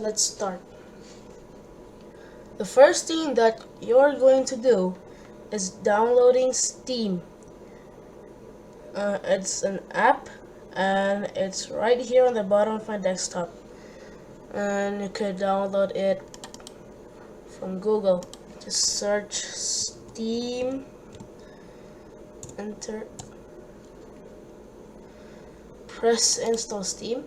Let's start. The first thing that you're going to do is downloading Steam. It's an app and it's right here on the bottom of my desktop. And you could download it from Google. Just search Steam, enter, press install Steam,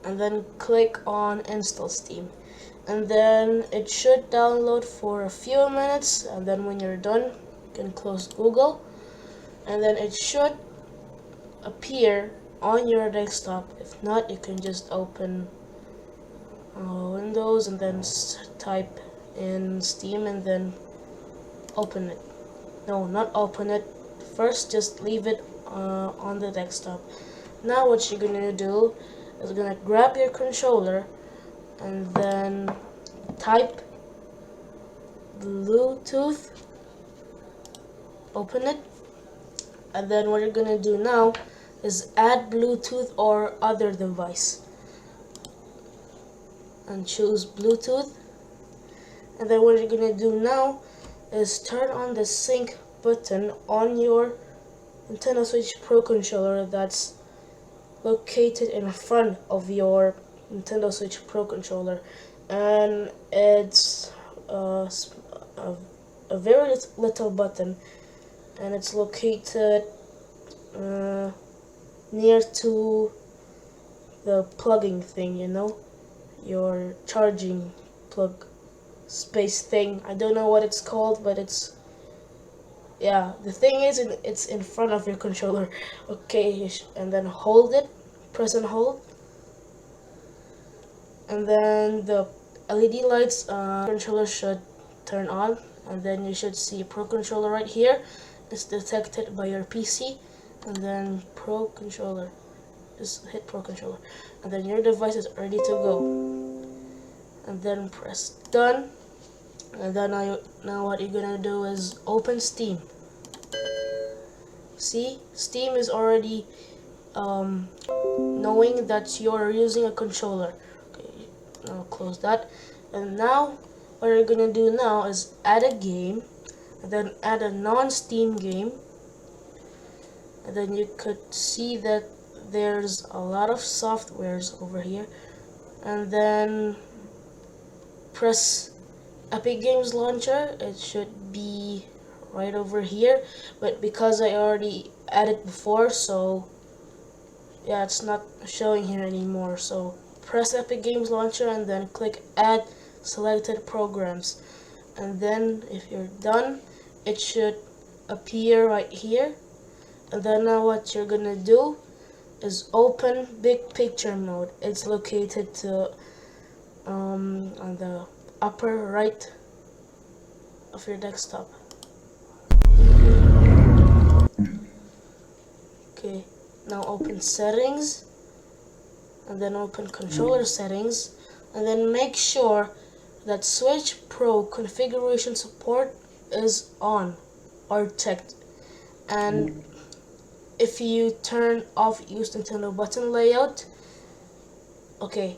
and then click on install Steam. And then it should download for a few minutes, and then when you're done you can close Google, and then it should appear on your desktop. If not, you can just open Windows and then type in Steam and then open it. No, not open it. First, just leave it on the desktop. Now what you're gonna do is gonna grab your controller and then type Bluetooth, open it, and then what you're gonna do now is add Bluetooth or other device and choose Bluetooth. And then what you're gonna do now is turn on the sync button on your Nintendo Switch Pro controller that's located in front of your Nintendo Switch Pro controller, and it's a very little button, and it's located near to the plugging thing, your charging plug space thing. I don't know what it's called, but it's, yeah, the thing is it's in front of your controller. Okay, and then hold it, press and hold, and then the LED lights controller should turn on, and then you should see Pro Controller right here. It's detected by your PC, and then Pro Controller. Just hit Pro Controller, and then your device is ready to go. And then press done, and then now what you're gonna do is open Steam. See, Steam is already knowing that you're using a controller. Okay, now close that. And now what you're gonna do now is add a game, and then add a non-Steam game, and then you could see that there's a lot of softwares over here, and then press Epic Games Launcher. It should be right over here, but because I already added before, so yeah, it's not showing here anymore. So press Epic Games Launcher and then click Add Selected Programs, and then if you're done, it should appear right here. And then now what you're gonna do is open Big Picture mode. It's located to on the upper right of your desktop. Okay, now open settings, and then open controller settings, and then make sure that Switch Pro configuration support is on or checked. And if you turn off use Nintendo button layout, okay,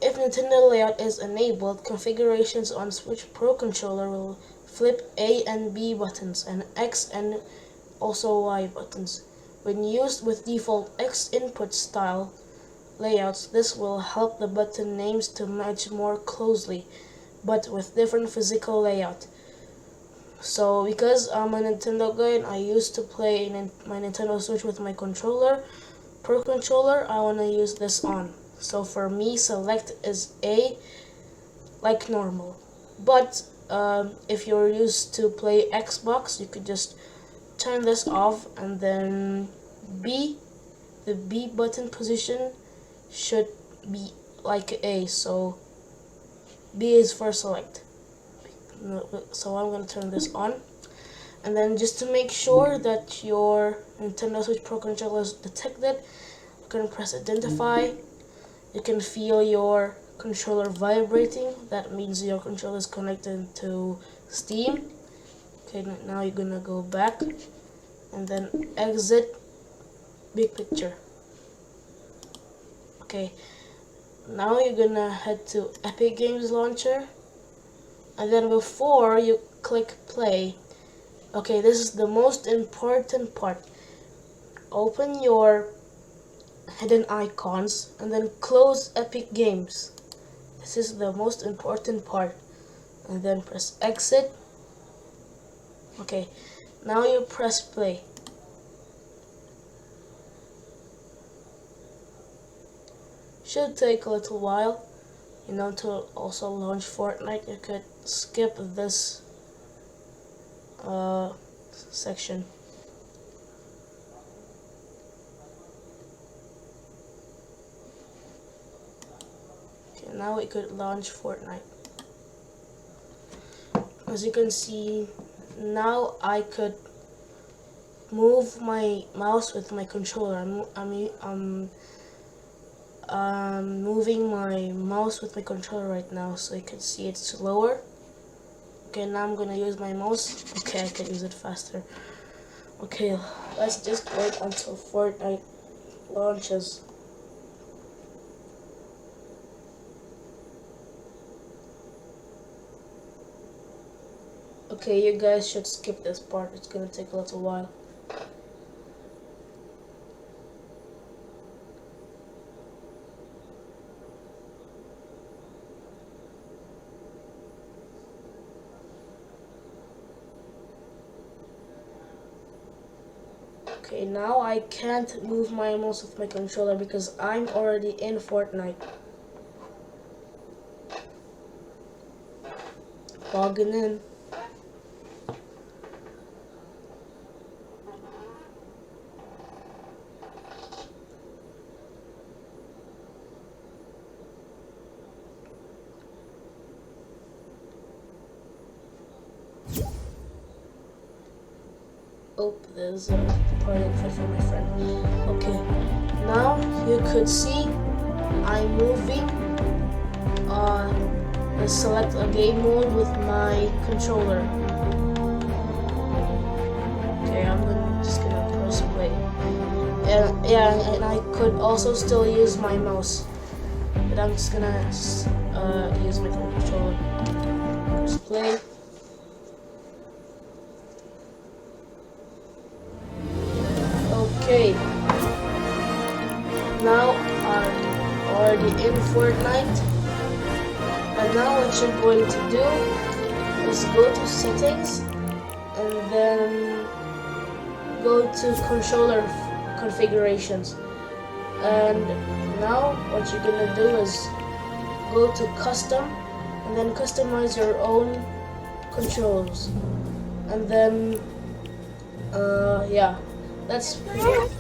if Nintendo layout is enabled, configurations on Switch Pro controller will flip A and B buttons and X and also Y buttons. When used with default X input style layouts, this will help the button names to match more closely, but with different physical layout. So because I'm a Nintendo guy and I used to play my Nintendo Switch with my controller, Pro controller, I want to use this on. So for me, select is A, like normal. But if you're used to play Xbox, you could just turn this off, and then B, the B button position should be like A. So B is for select. So I'm going to turn this on, and then just to make sure that your Nintendo Switch Pro controller is detected, you can press identify. You can feel your controller vibrating. That means your controller is connected to Steam. Okay, now you're gonna go back and then exit Big Picture. Okay, now you're gonna head to Epic Games Launcher, and then before you click play, okay, this is the most important part. Open your hidden icons and then close Epic Games. This is the most important part. And then press exit. Okay, now you press play. Should take a little while, to also launch Fortnite. You could skip this section. Okay, now we could launch Fortnite. As you can see, now I could move my mouse with my controller. I'm moving my mouse with my controller right now, so you can see it's slower. Okay, now I'm gonna use my mouse. Okay, I can use it faster. Okay, let's just wait until Fortnite launches. Okay, you guys should skip this part. It's gonna take a little while. Okay, now I can't move my mouse with my controller because I'm already in Fortnite. Logging in. Oh, there's a party invite for my friend. Okay, now you could see I'm moving and select a game mode with my controller. Okay, just gonna press play. And yeah, and I could also still use my mouse, but I'm just gonna use my controller. Press play. Okay, now I'm already in Fortnite, and now what you're going to do is go to settings and then go to controller configurations, and now what you're gonna do is go to custom and then customize your own controls, and then yeah. That's pretty it.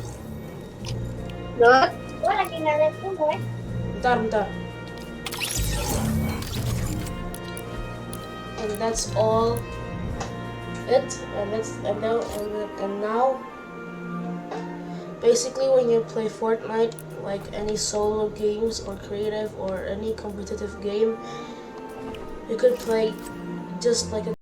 Bentar. And that's all it. And now basically when you play Fortnite, like any solo games or creative or any competitive game, you could play just like a